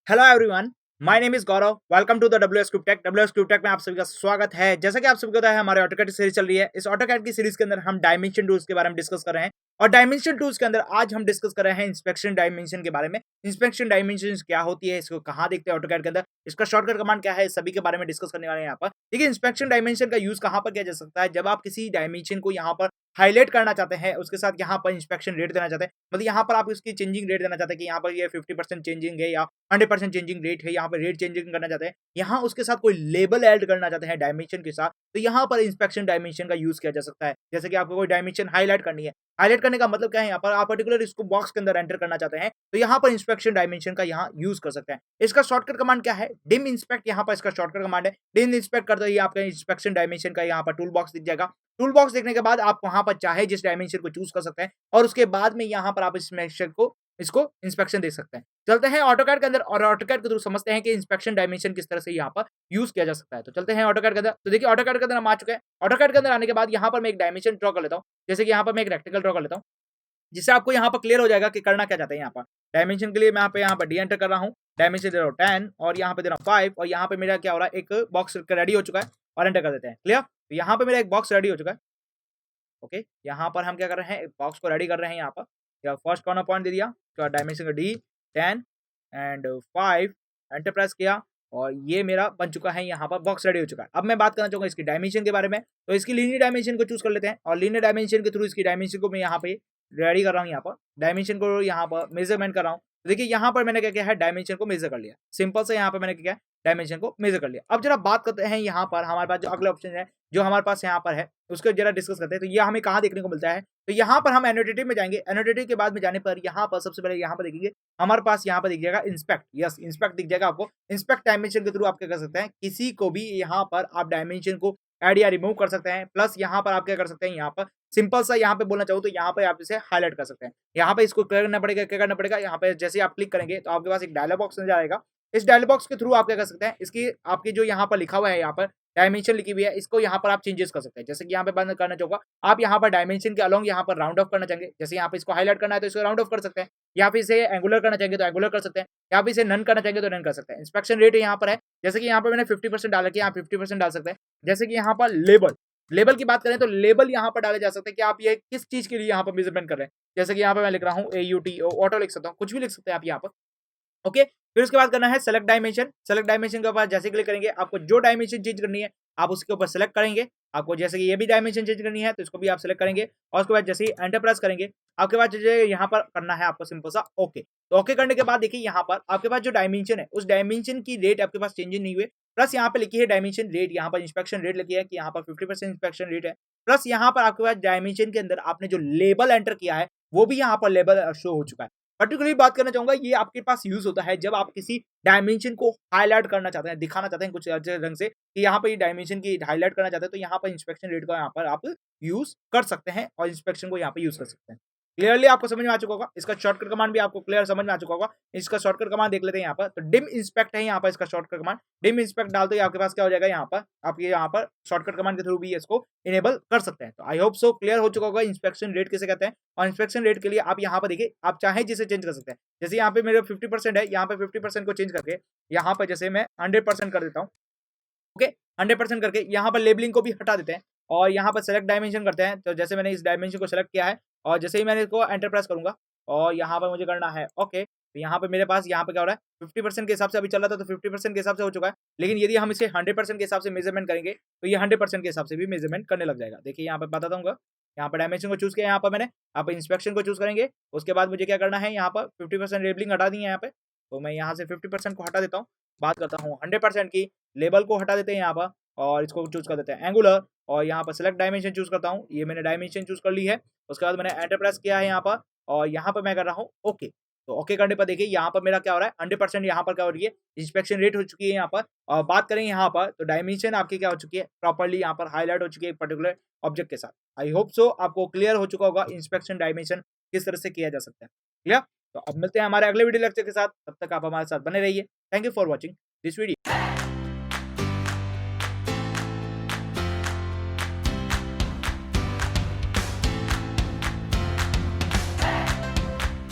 Hello everyone, my name is Gaurav. Welcome to the WsCubeTech। WsCubeTech में आप सभी का स्वागत है। जैसा कि आप सभी को पता है, हमारे AutoCAD की सीरीज चल रही है। इस AutoCAD की सीरीज के अंदर हम डायमेंशन टूल्स के बारे में डिस्कस कर रहे हैं और डायमेंशन टूल्स के अंदर आज हम डिस्कस कर रहे हैं इंस्पेक्शन डायमेंशन के बारे में। इंस्पेक्शन डायमेंशन क्या होती है, इसको कहाँ देखते हैं AutoCAD के अंदर, इसका शॉर्टकट कमांड क्या है, सभी के बारे में डिस्कस करने वाले हैं यहाँ पर। देखिए, इंस्पेक्शन डायमेंशन का यूज कहाँ पर किया जा सकता है, जब आप किसी डायमेंशन को यहाँ पर हाईलाइट करना चाहते हैं, उसके साथ यहाँ पर इंस्पेक्शन रेट देना चाहते हैं। मतलब यहाँ पर आप उसकी चेंजिंग रेट देना चाहते हैं कि यहाँ पर ये 50% चेंजिंग है या 100% चेंजिंग रेट है, यहाँ पर रेट चेंजिंग करना चाहते हैं, यहाँ उसके साथ कोई लेबल ऐड करना चाहते हैं डायमेंशन के साथ, तो यहाँ पर इंस्पेक्शन डायमेंशन का यूज किया जा सकता है। जैसे कि आपको कोई डायमेंशन हाईलाइट करनी है, हाईलाइट करने का मतलब क्या है, यहाँ पर आप पर्टिकुलर इसको बॉक्स के अंदर एंटर करना चाहते हैं, तो यहाँ पर इंस्पेक्शन डायमेंशन का यहाँ यूज कर सकते हैं। इसका शॉर्टकट कमांड क्या है, डिम इंस्पेक्ट, यहाँ पर इसका शॉर्टकट कमांड है। डिम इंस्पेक्ट करते ही आपका इंस्पेक्शन डायमेंशन का यहाँ पर टूल बॉक्स दिख जाएगा। टूल बॉक्स देखने के बाद आप वहां पर चाहे जिस डायमेंशन को चूज कर सकते हैं और उसके बाद में यहाँ पर आप इसको इंस्पेक्शन दे सकते हैं। चलते हैं AutoCAD के अंदर और AutoCAD के थ्रू समझते हैं कि इंस्पेक्शन डायमेंशन किस तरह से यहाँ पर यूज किया जा सकता है। तो चलते हैं AutoCAD के अंदर। तो देखिए, AutoCAD के अंदर हम आ चुके हैं। AutoCAD के अंदर आने के बाद यहाँ पर मैं एक डायमेंशन ड्रॉ कर लेता हूँ। जैसे कि यहाँ पर मैं एक रेक्टेंगल ड्रॉ कर लेता हूँ, जिससे आपको यहाँ पर क्लियर हो जाएगा कि करना क्या चाहते हैं। यहाँ पर डायमेंशन के लिए मैं यहाँ पर डी एंटर कर रहा हूँ, डायमेंशन दे रहा हूँ 10 और यहाँ पे दे रहा हूँ 5 और यहाँ पे मेरा क्या हो रहा है, एक बॉक्स रेडी हो चुका है और एंटर कर देते हैं। क्लियर? तो यहाँ पे मेरा एक बॉक्स रेडी हो चुका है। ओके, यहाँ पर हम क्या कर रहे हैं, बॉक्स को रेडी कर रहे हैं। यहाँ पर या फर्स्ट कॉर्नर पॉइंट दे दिया, तो डायमेंशन का D 10 एंड 5 एंटर प्रेस किया और ये मेरा बन चुका है। यहाँ पर बॉक्स रेडी हो चुका है। अब मैं बात करना चाहूँगा इसकी डायमेंशन के बारे में। तो इसकी लीनियर डायमेंशन को चूज कर लेते हैं और लीनियर डायमेंशन के थ्रू इसकी डायमेंशन को मैं यहाँ पे रेडी कर रहा हूँ। यहाँ पर डायमेंशन को यहाँ पर मेजरमेंट कर रहा हूँ। तो देखिए, यहाँ पर मैंने क्या किया है, डायमेंशन को मेजर कर लिया। सिंपल से यहाँ पर मैंने क्या किया, डायमेंशन को मेजर कर लिया। अब जरा बात करते हैं यहाँ पर हमारे पास जो अगला ऑप्शन है, जो हमारे पास यहाँ पर है, उसको जरा डिस्कस करते हैं। तो ये हमें कहाँ देखने को मिलता है, तो यहाँ पर हम एनोटेटिव में जाएंगे। एनोटेटिव के बाद में जाने पर यहाँ पर सबसे पहले यहाँ पर देखेंगे, हमारे पास यहाँ पर दिख जाएगा इंस्पेक्ट। यस, इंस्पेक्ट दिख जाएगा आपको। इंस्पेक्ट डायमेंशन के थ्रू आप क्या कर सकते हैं, किसी को भी यहाँ पर आप डायमेंशन को ऐड या रिमूव कर सकते हैं। प्लस यहाँ पर आप क्या कर सकते हैं, यहाँ पर सिंपल सा यहाँ पे बोलना चाहूँ तो यहाँ पे आप इसे हाईलाइट कर सकते हैं। यहाँ पे इसको करना पड़ेगा, क्या करना पड़ेगा, यहाँ पे जैसे आप क्लिक करेंगे तो आपके पास एक डायलॉग बॉक्स नजर आएगा। इस डायलॉग बॉक्स के थ्रू आप क्या कर सकते हैं, इसकी आपकी जो यहाँ पर लिखा हुआ है, यहाँ पर डायमेंशन लिखी हुई है, इसको यहाँ पर आप चेंजेस कर सकते हैं। जैसे कि यहाँ पे बंद करना चाहूंगा, आप यहाँ पर डायमेंशन के अलोंग यहाँ पर राउंड ऑफ करना चाहेंगे, जैसे यहाँ पे इसको हाईलाइट करना है तो इसको राउंड ऑफ कर सकते हैं। यहाँ पे इसे एंगुलर करना चाहेंगे तो एंगुलर कर सकते हैं, यहाँ पे इसे नन करना चाहेंगे तो नन कर सकते हैं। इंस्पेक्शन रेट यहाँ पर है, जैसे कि यहाँ पर मैंने 50% डाला कि आप 50% डाल सकते हैं। जैसे कि यहाँ पर लेबल की बात करें तो लेबल यहाँ पर डाले जा सकते हैं कि आप ये किस चीज के लिए यहाँ पर मेजरमेंट कर रहे हैं। जैसे कि यहाँ पर मैं लिख रहा हूँ AUT, ऑटो लिख सकता हूँ, कुछ भी लिख सकते हैं आप यहाँ पर। ओके, फिर उसके बाद करना है सेलेक्ट डायमेंशन। सेलेक्ट डायमेंशन के बाद जैसे क्लिक करेंगे, आपको जो डायमेंशन चेंज करनी है आप उसके ऊपर सेलेक्ट करेंगे। आपको जैसे कि ये भी डायमेंशन चेंज करनी है तो इसको भी आप सेलेक्ट करेंगे और उसके बाद जैसे ही एंटर प्रेस करेंगे, आपके पास जो यहाँ पर करना है आपको सिंपल सा ओके। तो ओके करने के बाद देखिए, यहाँ पर आपके पास जो डायमेंशन है उस डायमेंशन की रेट आपके पास चेंज नहीं हुए। प्लस यहाँ पे लिखी है डायमेंशन रेट, यहाँ पर इंस्पेक्शन रेट लिखी है कि यहाँ पर 50% इंस्पेक्शन रेट है। प्लस यहाँ पर आपके पास डायमेंशन के अंदर आपने जो लेबल एंटर किया है वो भी यहाँ पर लेबल शो हो चुका है। पर्टिकुलरली बात करना चाहूंगा, ये आपके पास यूज होता है जब आप किसी डायमेंशन को हाईलाइट करना चाहते हैं, दिखाना चाहते हैं कुछ अच्छे रंग से कि यहाँ पर ये डायमेंशन की हाईलाइट करना चाहते हैं, तो यहाँ पर इंस्पेक्शन रेट का यहाँ पर आप यूज कर सकते हैं और इंस्पेक्शन को यहाँ पे यूज कर सकते हैं। क्लियरली आपको समझ में आ चुका होगा। इसका शॉर्टकट कमांड भी आपको क्लियर समझ में आ चुका होगा। इसका शॉर्टकट कमांड देख लेते हैं। यहाँ पर तो डिम इंस्पेक्ट है, यहाँ पर इसका शॉर्टकट कमांड डिम इंस्पेक्ट डालते ही आपके पास क्या हो जाएगा, यहाँ पर आप ये यहाँ पर शॉर्टकट कमांड के थ्रू भी इसको इनेबल कर सकते हैं। तो आई होप सो क्लियर हो चुका होगा इंस्पेक्शन रेट किसे कहते हैं। और इंस्पेक्शन रेट के लिए आप यहाँ पर देखिए, आप चाहे जिसे चेंज कर सकते हैं। जैसे यहाँ पे मेरे 50% है, यहाँ पे 50% को चेंज करके यहाँ पर जैसे मैं 100% कर देता हूँ। ओके, 100% करके यहाँ पर लेबलिंग को भी हटा देते हैं और यहाँ पर सेलेक्ट डायमेंशन करते हैं। तो जैसे मैंने इस डायमेंशन को सेलेक्ट किया है और जैसे ही मैंने इसको एंटर प्रेस करूंगा और यहाँ पर मुझे करना है ओके, तो यहाँ पे मेरे पास यहाँ पे क्या हो रहा है, 50% के हिसाब से अभी चल रहा था तो 50% के हिसाब से हो चुका है। लेकिन यदि हम इसे 100% के हिसाब से मेजरमेंट करेंगे तो ये 100% के हिसाब से भी मेजरमेंट करने लग जाएगा। देखिए यहाँ पे बताता हूँ, यहाँ पर डायमेंशन को चूज किया, यहाँ पर मैंने आप इंस्पेक्शन को चूज करेंगे। उसके बाद मुझे क्या करना है, यहाँ पर 50% लेबलिंग हटा दी है यहाँ पे, तो मैं यहाँ से 50% को हटा देता हूँ। बात करता हूँ 100% की, लेबल को हटा देते हैं यहाँ पर और इसको चूज कर देते हैं एंगुलर और यहाँ पर सेलेक्ट डायमेंशन चूज करता हूँ। ये मैंने डायमेंशन चूज कर ली है। उसके बाद मैंने एंटर प्रेस किया है यहाँ पर और यहाँ पर मैं कर रहा हूँ ओके। तो ओके करने पर देखिए यहाँ पर मेरा क्या हो रहा है, 100% यहाँ पर क्या हो रही है, इंस्पेक्शन रेट हो चुकी है यहाँ पर। और बात करें यहाँ पर तो डायमेंशन आपकी क्या हो चुकी है, प्रॉपर्ली यहाँ पर हाईलाइट हो चुकी है पर्टिकुलर ऑब्जेक्ट के साथ। आई होप सो आपको क्लियर हो चुका होगा इंस्पेक्शन डायमेंशन किस तरह से किया जा सकता है। क्लियर? तो अब मिलते हैं हमारे अगले वीडियो लेक्चर के साथ, तब तक आप हमारे साथ बने रहिए। Thank you for watching this video.